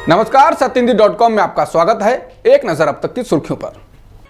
नमस्कार, सत्येंद्र.com में आपका स्वागत है। एक नजर अब तक की सुर्खियों पर।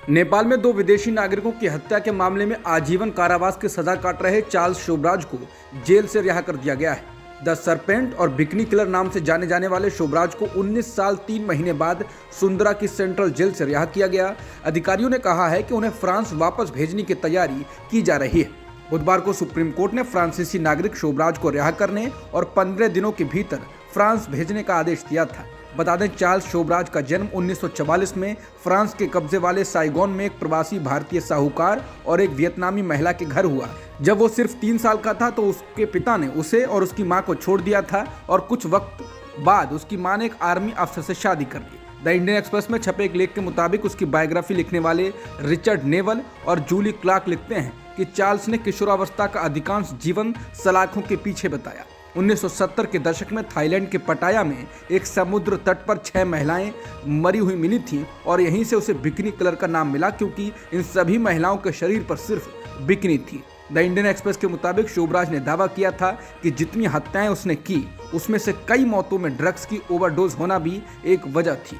नेपाल में 2 विदेशी नागरिकों की हत्या के मामले में आजीवन कारावास की सजा काट रहे चार्ल्स शोभराज को जेल से रिहा कर दिया गया है। द सरपेंट और बिकनी किलर नाम से जाने जाने वाले शोभराज को 19 साल 3 महीने बाद सुंदरा की सेंट्रल जेल से रिहा किया गया। अधिकारियों ने कहा है कि उन्हें फ्रांस वापस भेजने की तैयारी की जा रही है। बुधवार को सुप्रीम कोर्ट ने फ्रांसीसी नागरिक शोभराज को रिहा करने और 15 दिनों के भीतर फ्रांस भेजने का आदेश दिया था। बता दें, चार्ल्स शोभराज का जन्म 1944 में फ्रांस के कब्जे वाले साइगोन में एक प्रवासी भारतीय साहूकार और एक वियतनामी महिला के घर हुआ। जब वो सिर्फ 3 साल का था तो उसके पिता ने उसे और उसकी मां को छोड़ दिया था और कुछ वक्त बाद उसकी मां ने एक आर्मी अफसर से शादी कर ली। द इंडियन एक्सप्रेस में छपे एक लेख के मुताबिक उसकी बायोग्राफी लिखने वाले रिचर्ड नेवल और जूली क्लार्क लिखते हैं कि चार्ल्स ने किशोरावस्था का अधिकांश जीवन सलाखों के पीछे बताया। 1970 के दशक में थाईलैंड के पटाया में एक समुद्र तट पर 6 महिलाएं मरी हुई मिली थीं और यहीं से उसे बिकनी किलर का नाम मिला, क्योंकि इन सभी महिलाओं के शरीर पर सिर्फ बिकनी थी। द इंडियन एक्सप्रेस के मुताबिक शोभराज ने दावा किया था कि जितनी हत्याएं उसने की उसमें से कई मौतों में ड्रग्स की ओवरडोज होना भी एक वजह थी।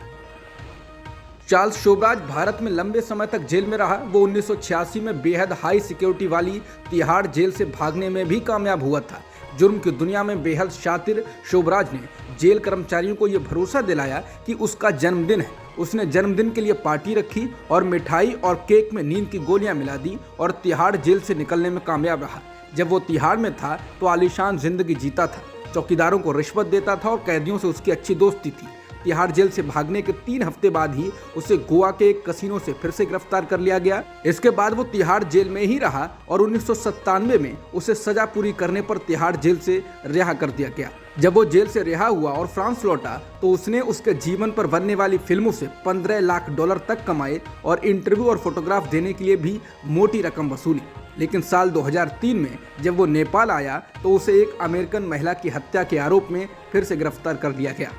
चार्ल्स शोभराज भारत में लंबे समय तक जेल में रहा। वो 1986 में बेहद हाई सिक्योरिटी वाली तिहाड़ जेल से भागने में भी कामयाब हुआ था। जुर्म की दुनिया में बेहद शातिर शोभराज ने जेल कर्मचारियों को यह भरोसा दिलाया कि उसका जन्मदिन है। उसने जन्मदिन के लिए पार्टी रखी और मिठाई और केक में नींद की गोलियां मिला दी और तिहाड़ जेल से निकलने में कामयाब रहा। जब वो तिहाड़ में था तो आलीशान जिंदगी जीता था, चौकीदारों को रिश्वत देता था और कैदियों से उसकी अच्छी दोस्ती थी। तिहाड़ जेल से भागने के 3 हफ्ते बाद ही उसे गोवा के एक कसिनो से फिर से गिरफ्तार कर लिया गया। इसके बाद वो तिहाड़ जेल में ही रहा और 1997 में उसे सजा पूरी करने पर तिहाड़ जेल से रिहा कर दिया गया। जब वो जेल से रिहा हुआ और फ्रांस लौटा तो उसने उसके जीवन पर बनने वाली फिल्मों से $15 लाख तक कमाए और इंटरव्यू और फोटोग्राफ देने के लिए भी मोटी रकम वसूली। लेकिन साल 2003 में जब वो नेपाल आया तो उसे एक अमेरिकन महिला की हत्या के आरोप में फिर से गिरफ्तार कर लिया गया।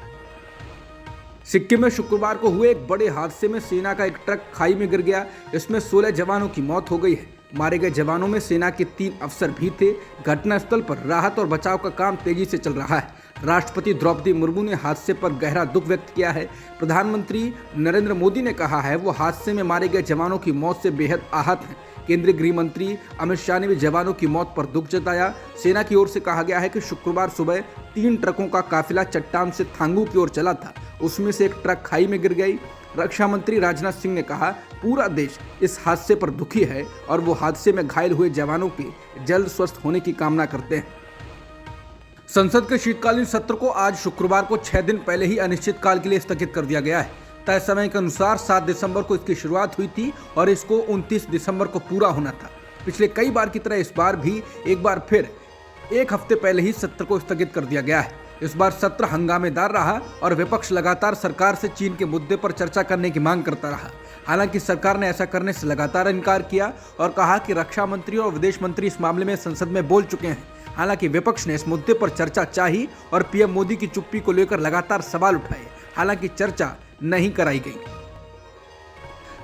सिक्किम में शुक्रवार को हुए एक बड़े हादसे में सेना का एक ट्रक खाई में गिर गया। इसमें 16 जवानों की मौत हो गई है। मारे गए जवानों में सेना के 3 अफसर भी थे। घटनास्थल पर राहत और बचाव का काम तेजी से चल रहा है। राष्ट्रपति द्रौपदी मुर्मू ने हादसे पर गहरा दुख व्यक्त किया है। प्रधानमंत्री नरेंद्र मोदी ने कहा है वो हादसे में मारे गए जवानों की मौत से बेहद आहत हैं। केंद्रीय गृह मंत्री अमित शाह ने भी जवानों की मौत पर दुख जताया। सेना की ओर से कहा गया है कि शुक्रवार सुबह 3 ट्रकों का काफिला चट्टान से थांगू की ओर चला था। उसमें से एक ट्रक खाई में गिर गई। रक्षा मंत्री राजनाथ सिंह ने कहा पूरा देश इस हादसे पर दुखी है और वो हादसे में घायल हुए जवानों के जल्द स्वस्थ होने की कामना करते हैं। संसद के शीतकालीन सत्र को आज शुक्रवार को 6 दिन पहले ही अनिश्चितकाल के लिए स्थगित कर दिया गया है। तय समय के अनुसार 7 दिसंबर को इसकी शुरुआत हुई थी और इसको 29 दिसंबर को पूरा होना था। पिछले कई बार की तरह इस बार भी एक बार फिर 1 हफ्ते पहले ही सत्र को स्थगित कर दिया गया है। इस बार सत्र हंगामेदार रहा और विपक्ष लगातार सरकार से चीन के मुद्दे पर चर्चा करने की मांग करता रहा। हालांकि सरकार ने ऐसा करने से लगातार इनकार किया और कहा कि रक्षा मंत्री और विदेश मंत्री इस मामले में संसद में बोल चुके हैं। हालांकि विपक्ष ने इस मुद्दे पर चर्चा चाही और पीएम मोदी की चुप्पी को लेकर लगातार सवाल उठाए। हालांकि चर्चा नहीं कराई गई।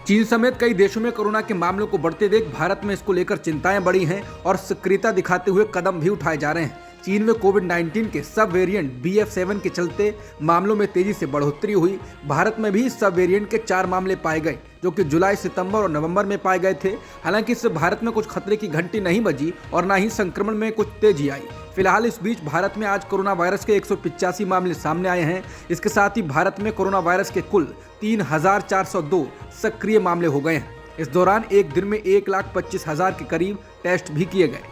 चीन समेत कई देशों में कोरोना के मामलों को बढ़ते देख भारत में इसको लेकर चिंताएं बढ़ी हैं और सक्रियता दिखाते हुए कदम भी उठाए जा रहे हैं। चीन में कोविड-19 के सब वेरिएंट BF7 के चलते मामलों में तेजी से बढ़ोतरी हुई। भारत में भी इस सब वेरिएंट के 4 मामले पाए गए जो कि जुलाई, सितंबर और नवंबर में पाए गए थे। हालांकि इससे भारत में कुछ खतरे की घंटी नहीं बजी और ना ही संक्रमण में कुछ तेजी आई। फिलहाल इस बीच भारत में आज कोरोना वायरस के 185 मामले सामने आए हैं। इसके साथ ही भारत में कोरोना वायरस के कुल 3,402 सक्रिय मामले हो गए हैं। इस दौरान एक दिन में 1,25,000 के करीब टेस्ट भी किए गए।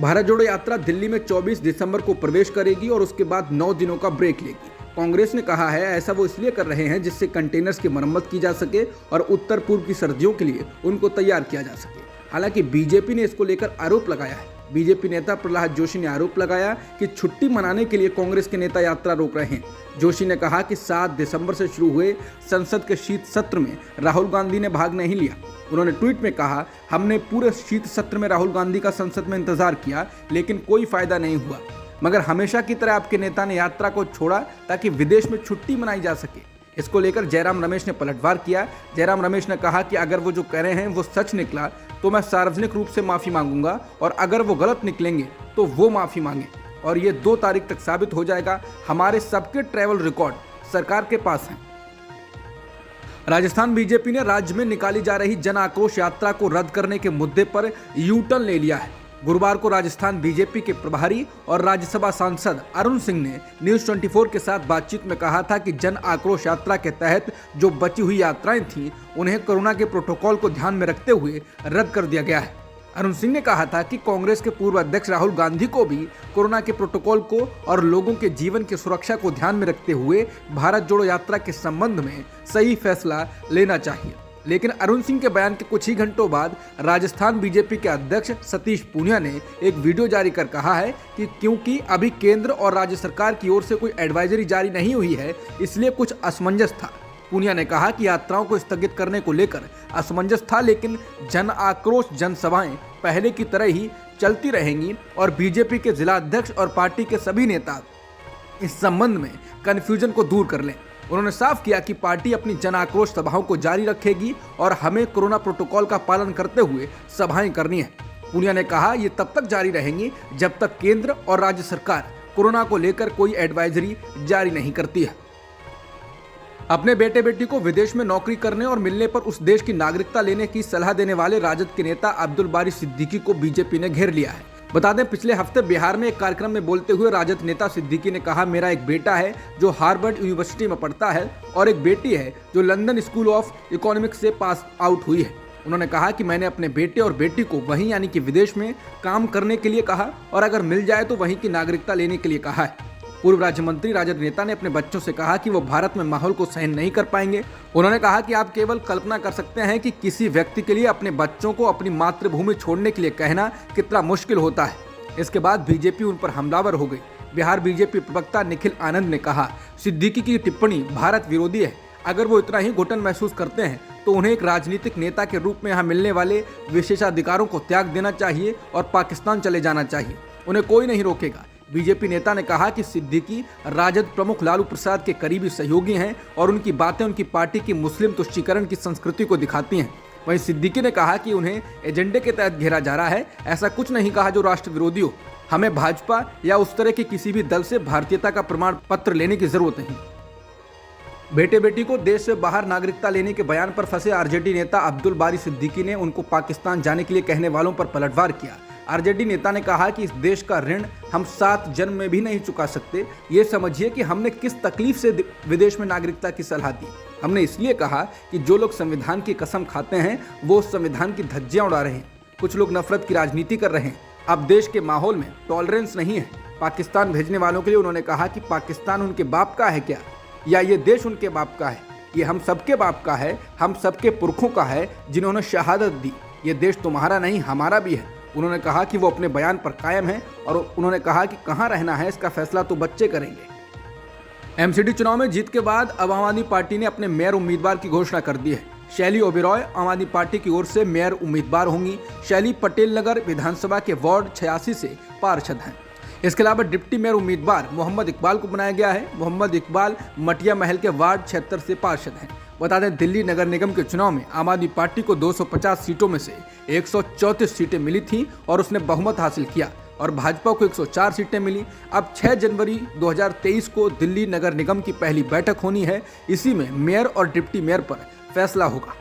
भारत जोड़ो यात्रा दिल्ली में 24 दिसंबर को प्रवेश करेगी और उसके बाद 9 दिनों का ब्रेक लेगी। कांग्रेस ने कहा है ऐसा वो इसलिए कर रहे हैं जिससे कंटेनर्स की मरम्मत की जा सके और उत्तर पूर्व की सर्दियों के लिए उनको तैयार किया जा सके। हालांकि बीजेपी ने इसको लेकर आरोप लगाया है। बीजेपी नेता प्रहलाद जोशी ने आरोप लगाया कि छुट्टी मनाने के लिए कांग्रेस के नेता यात्रा रोक रहे हैं। जोशी ने कहा कि 7 दिसंबर से शुरू हुए संसद के शीत सत्र में राहुल गांधी ने भाग नहीं लिया। उन्होंने ट्वीट में कहा हमने पूरे शीत सत्र में राहुल गांधी का संसद में इंतजार किया लेकिन कोई फायदा नहीं हुआ, मगर हमेशा की तरह आपके नेता ने यात्रा को छोड़ा ताकि विदेश में छुट्टी मनाई जा सके। इसको लेकर जयराम रमेश ने पलटवार किया। जयराम रमेश ने कहा कि अगर वो जो कह रहे हैं वो सच निकला तो मैं सार्वजनिक रूप से माफ़ी मांगूंगा और अगर वो गलत निकलेंगे तो वो माफ़ी मांगे। और ये 2 तारीख तक साबित हो जाएगा। हमारे सबके ट्रैवल रिकॉर्ड सरकार के पास हैं। राजस्थान बीजेपी ने राज्य में निकाली जा रही जन आक्रोश यात्रा को रद्द करने के मुद्दे पर यू टर्न ले लिया है। गुरुवार को राजस्थान बीजेपी के प्रभारी और राज्यसभा सांसद अरुण सिंह ने न्यूज 24 के साथ बातचीत में कहा था कि जन आक्रोश यात्रा के तहत जो बची हुई यात्राएं थीं, उन्हें कोरोना के प्रोटोकॉल को ध्यान में रखते हुए रद्द कर दिया गया है। अरुण सिंह ने कहा था कि कांग्रेस के पूर्व अध्यक्ष राहुल गांधी को भी कोरोना के प्रोटोकॉल को और लोगों के जीवन की सुरक्षा को ध्यान में रखते हुए भारत जोड़ो यात्रा के संबंध में सही फैसला लेना चाहिए। लेकिन अरुण सिंह के बयान के कुछ ही घंटों बाद राजस्थान बीजेपी के अध्यक्ष सतीश पूनिया ने एक वीडियो जारी कर कहा है कि क्योंकि अभी केंद्र और राज्य सरकार की ओर से कोई एडवाइजरी जारी नहीं हुई है, इसलिए कुछ असमंजस था। पूनिया ने कहा कि यात्राओं को स्थगित करने को लेकर असमंजस था, लेकिन जन आक्रोश जनसभाएं पहले की तरह ही चलती रहेंगी और बीजेपी के जिला अध्यक्ष और पार्टी के सभी नेता इस संबंध में कन्फ्यूजन को दूर कर लें। उन्होंने साफ किया कि पार्टी अपनी जन आक्रोश सभाओं को जारी रखेगी और हमें कोरोना प्रोटोकॉल का पालन करते हुए सभाएं करनी है। पूनिया ने कहा ये तब तक जारी रहेंगी जब तक केंद्र और राज्य सरकार कोरोना को लेकर कोई एडवाइजरी जारी नहीं करती है। अपने बेटे बेटी को विदेश में नौकरी करने और मिलने पर उस देश की नागरिकता लेने की सलाह देने वाले राजद के नेता अब्दुल बारी सिद्दीकी को बीजेपी ने घेर लिया है। बता दें, पिछले हफ्ते बिहार में एक कार्यक्रम में बोलते हुए राजद नेता सिद्दीकी ने कहा, मेरा एक बेटा है जो हार्वर्ड यूनिवर्सिटी में पढ़ता है और एक बेटी है जो लंदन स्कूल ऑफ इकोनॉमिक्स से पास आउट हुई है। उन्होंने कहा कि मैंने अपने बेटे और बेटी को वहीं यानी कि विदेश में काम करने के लिए कहा और अगर मिल जाए तो वहीं की नागरिकता लेने के लिए कहा है। पूर्व राज्य मंत्री राजद नेता ने अपने बच्चों से कहा कि वो भारत में माहौल को सहन नहीं कर पाएंगे। उन्होंने कहा कि आप केवल कल्पना कर सकते हैं कि किसी व्यक्ति के लिए अपने बच्चों को अपनी मातृभूमि छोड़ने के लिए कहना कितना मुश्किल होता है। इसके बाद बीजेपी उन पर हमलावर हो गई। बिहार बीजेपी प्रवक्ता निखिल आनंद ने कहा, सिद्दीकी की टिप्पणी भारत विरोधी है। अगर वो इतना ही घुटन महसूस करते हैं तो उन्हें एक राजनीतिक नेता के रूप में यहाँ मिलने वाले विशेषाधिकारों को त्याग देना चाहिए और पाकिस्तान चले जाना चाहिए। उन्हें कोई नहीं रोकेगा। बीजेपी नेता ने कहा कि सिद्दीकी राजद प्रमुख लालू प्रसाद के करीबी सहयोगी हैं और उनकी बातें उनकी पार्टी की मुस्लिम तुष्टीकरण की संस्कृति को दिखाती हैं। वहीं सिद्दीकी ने कहा कि उन्हें एजेंडे के तहत घेरा जा रहा है। ऐसा कुछ नहीं कहा जो राष्ट्र विरोधी हो। हमें भाजपा या उस तरह के किसी भी दल से भारतीयता का प्रमाण पत्र लेने की जरूरत नहीं। बेटे बेटी को देश से बाहर नागरिकता लेने के बयान पर फंसे आरजेडी नेता अब्दुल बारी सिद्दीकी ने उनको पाकिस्तान जाने के लिए कहने वालों पर पलटवार किया। आरजेडी नेता ने कहा कि इस देश का ऋण हम 7 जन्म में भी नहीं चुका सकते। ये समझिए कि हमने किस तकलीफ से विदेश में नागरिकता की सलाह दी। हमने इसलिए कहा कि जो लोग संविधान की कसम खाते हैं वो संविधान की धज्जियां उड़ा रहे हैं। कुछ लोग नफरत की राजनीति कर रहे हैं। अब देश के माहौल में टॉलरेंस नहीं है। पाकिस्तान भेजने वालों के लिए उन्होंने कहा कि पाकिस्तान उनके बाप का है क्या, या ये देश उनके बाप का है? ये हम सबके बाप का है, हम सबके पुरखों का है जिन्होंने शहादत दी। ये देश तुम्हारा नहीं हमारा भी है। उन्होंने कहा कि वो अपने बयान पर कायम है और उन्होंने कहा कि कहां रहना है इसका फैसला तो बच्चे करेंगे। एमसीडी चुनाव में जीत के बाद अब आम आदमी पार्टी ने अपने मेयर उम्मीदवार की घोषणा कर दी है। शैली ओबेरॉय आम आदमी पार्टी की ओर से मेयर उम्मीदवार होंगी। शैली पटेल नगर विधानसभा के वार्ड 86 से पार्षद हैं। इसके अलावा डिप्टी मेयर उम्मीदवार मोहम्मद इकबाल को बनाया गया है। मोहम्मद इकबाल मटिया महल के वार्ड 76 से पार्षद हैं। बता दें, दिल्ली नगर निगम के चुनाव में आम आदमी पार्टी को 250 सीटों में से 134 सीटें मिली थीं और उसने बहुमत हासिल किया और भाजपा को 104 सीटें मिली। अब 6 जनवरी 2023 को दिल्ली नगर निगम की पहली बैठक होनी है। इसी में मेयर और डिप्टी मेयर पर फैसला होगा।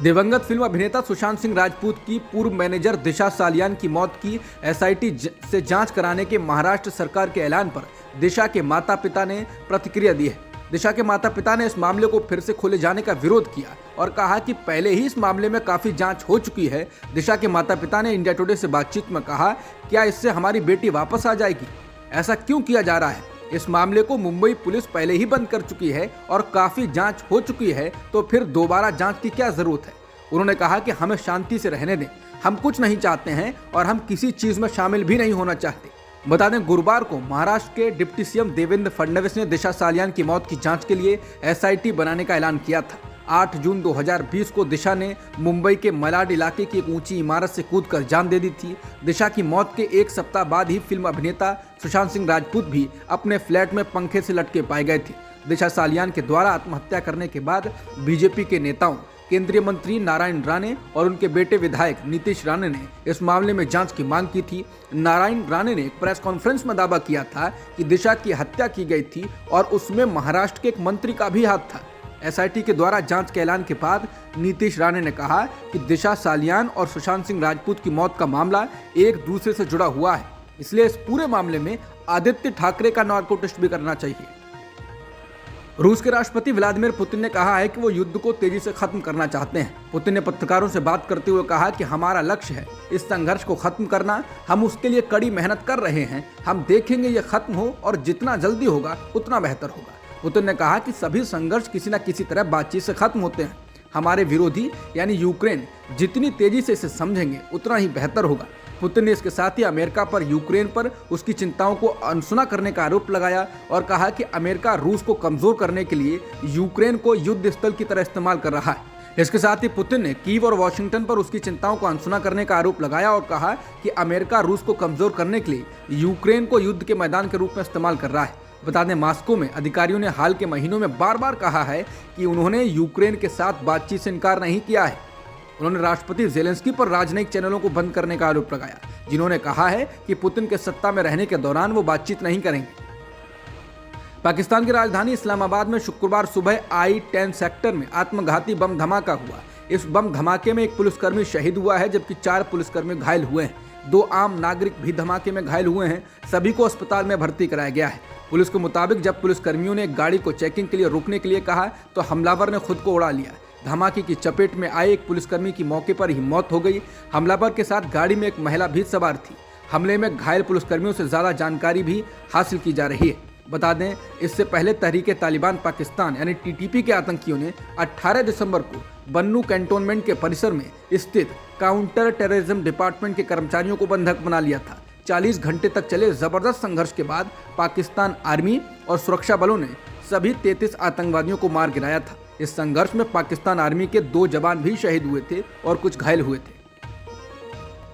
दिवंगत फिल्म अभिनेता सुशांत सिंह राजपूत की पूर्व मैनेजर दिशा सालियान की मौत की एसआईटी से जांच कराने के महाराष्ट्र सरकार के ऐलान पर दिशा के माता पिता ने प्रतिक्रिया दी है। दिशा के माता पिता ने इस मामले को फिर से खोले जाने का विरोध किया और कहा कि पहले ही इस मामले में काफी जांच हो चुकी है। दिशा के माता पिता ने इंडिया टुडे से बातचीत में कहा, क्या इससे हमारी बेटी वापस आ जाएगी? ऐसा क्यों किया जा रहा है? इस मामले को मुंबई पुलिस पहले ही बंद कर चुकी है और काफी जांच हो चुकी है, तो फिर दोबारा जांच की क्या जरूरत है? उन्होंने कहा कि हमें शांति से रहने दें। हम कुछ नहीं चाहते हैं और हम किसी चीज में शामिल भी नहीं होना चाहते। बता दें, गुरुवार को महाराष्ट्र के डिप्टी सीएम देवेंद्र फडणवीस ने दिशा सालियान की मौत की जांच के लिए एसआईटी बनाने का ऐलान किया था। 8 जून 2020 को दिशा ने मुंबई के मलाड इलाके की एक ऊंची इमारत से कूदकर जान दे दी थी। दिशा की मौत के 1 सप्ताह बाद ही फिल्म अभिनेता सुशांत सिंह राजपूत भी अपने फ्लैट में पंखे से लटके पाए गए थे। दिशा सालियान के द्वारा आत्महत्या करने के बाद बीजेपी के नेताओं केंद्रीय मंत्री नारायण राणे और उनके बेटे विधायक नीतीश राणे ने इस मामले में जांच की मांग की थी। नारायण राणे ने एक प्रेस कॉन्फ्रेंस में दावा किया था कि दिशा की हत्या की गई थी और उसमें महाराष्ट्र के एक मंत्री का भी हाथ था। एसआईटी के द्वारा जांच के ऐलान के बाद नीतीश राणे ने कहा कि दिशा सालियान और सुशांत सिंह राजपूत की मौत का मामला एक दूसरे से जुड़ा हुआ है, इसलिए इस पूरे मामले में आदित्य ठाकरे का नार्को टेस्ट भी करना चाहिए। रूस के राष्ट्रपति व्लादिमीर पुतिन ने कहा है कि वो युद्ध को तेजी से खत्म करना चाहते हैं। पुतिन ने पत्रकारों से बात करते हुए कहा कि हमारा लक्ष्य है इस संघर्ष को खत्म करना, हम उसके लिए कड़ी मेहनत कर रहे हैं, हम देखेंगे ये खत्म हो और जितना जल्दी होगा उतना बेहतर होगा। पुतिन ने कहा कि सभी संघर्ष किसी न किसी तरह बातचीत से खत्म होते हैं। हमारे विरोधी यानी यूक्रेन जितनी तेजी से इसे समझेंगे उतना ही बेहतर होगा। पुतिन ने इसके साथ ही अमेरिका पर यूक्रेन पर उसकी चिंताओं को अनसुना करने का आरोप लगाया और कहा कि अमेरिका रूस को कमजोर करने के लिए यूक्रेन को युद्ध स्थल की तरह इस्तेमाल कर रहा है। इसके साथ ही पुतिन ने कीव और वॉशिंगटन पर उसकी चिंताओं को अनसुना करने का आरोप लगाया और कहा कि अमेरिका रूस को कमजोर करने के लिए यूक्रेन को युद्ध के मैदान के रूप में इस्तेमाल कर रहा है। बता दें, मॉस्को में अधिकारियों ने हाल के महीनों में बार बार कहा है कि उन्होंने यूक्रेन के साथ बातचीत से इनकार नहीं किया है। उन्होंने राष्ट्रपति जेलेंस्की पर राजनयिक चैनलों को बंद करने का आरोप लगाया, जिन्होंने कहा है कि पुतिन के सत्ता में रहने के दौरान वो बातचीत नहीं करेंगे। पाकिस्तान की राजधानी इस्लामाबाद में शुक्रवार सुबह I-10 सेक्टर में आत्मघाती बम धमाका हुआ। इस बम धमाके में एक पुलिसकर्मी शहीद हुआ है जबकि 4 पुलिसकर्मी घायल हुए हैं। 2 आम नागरिक भी धमाके में घायल हुए हैं। सभी को अस्पताल में भर्ती कराया गया है। पुलिस के मुताबिक जब पुलिसकर्मियों ने गाड़ी को चेकिंग के लिए रोकने के लिए कहा तो हमलावर ने खुद को उड़ा लिया। धमाके की चपेट में आए एक पुलिसकर्मी की मौके पर ही मौत हो गई। हमलावर के साथ गाड़ी में एक महिला भी सवार थी। हमले में घायल पुलिसकर्मियों से ज्यादा जानकारी भी हासिल की जा रही है। बता दें, इससे पहले तहरीके तालिबान पाकिस्तान यानी TTP के आतंकियों ने 18 दिसंबर को बन्नू कैंटोनमेंट के परिसर में स्थित काउंटर टेररिज्म डिपार्टमेंट के कर्मचारियों को बंधक बना लिया था। 40 घंटे तक चले जबरदस्त संघर्ष के बाद पाकिस्तान आर्मी और सुरक्षा बलों ने सभी 33 आतंकवादियों को मार गिराया था। इस संघर्ष में पाकिस्तान आर्मी के 2 जवान भी शहीद हुए थे और कुछ घायल हुए थे।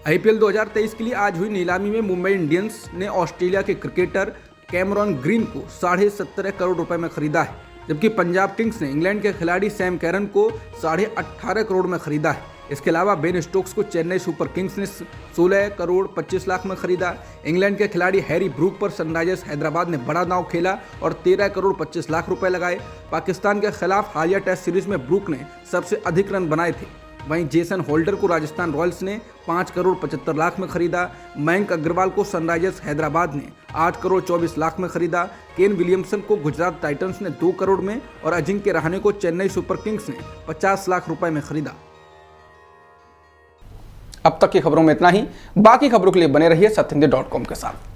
IPL 2023 के लिए आज हुई नीलामी में मुंबई इंडियंस ने ऑस्ट्रेलिया के क्रिकेटर कैमरॉन ग्रीन को 17.5 करोड़ रुपए में खरीदा है, जबकि पंजाब किंग्स ने इंग्लैंड के खिलाड़ी सैम कैरन को 18.5 करोड़ में खरीदा है। इसके अलावा बेन स्टोक्स को चेन्नई सुपर किंग्स ने 16 करोड़ 25 लाख में खरीदा। इंग्लैंड के खिलाड़ी हैरी ब्रूक पर सनराइजर्स हैदराबाद ने बड़ा दांव खेला और 13 करोड़ 25 लाख रुपए लगाए। पाकिस्तान के खिलाफ हालिया टेस्ट सीरीज में ब्रूक ने सबसे अधिक रन बनाए थे। वहीं जेसन होल्डर को राजस्थान रॉयल्स ने 5 करोड़ 75 लाख में खरीदा। मयंक अग्रवाल को सनराइजर्स हैदराबाद ने 8 करोड़ 24 लाख में खरीदा। केन विलियमसन को गुजरात टाइटंस ने 2 करोड़ में और अजिंक्य रहाणे को चेन्नई सुपर किंग्स ने 50 लाख रुपए में खरीदा। अब तक की खबरों में इतना ही। बाकी खबरों के लिए बने रहिए सत्यहिंदी.com के साथ।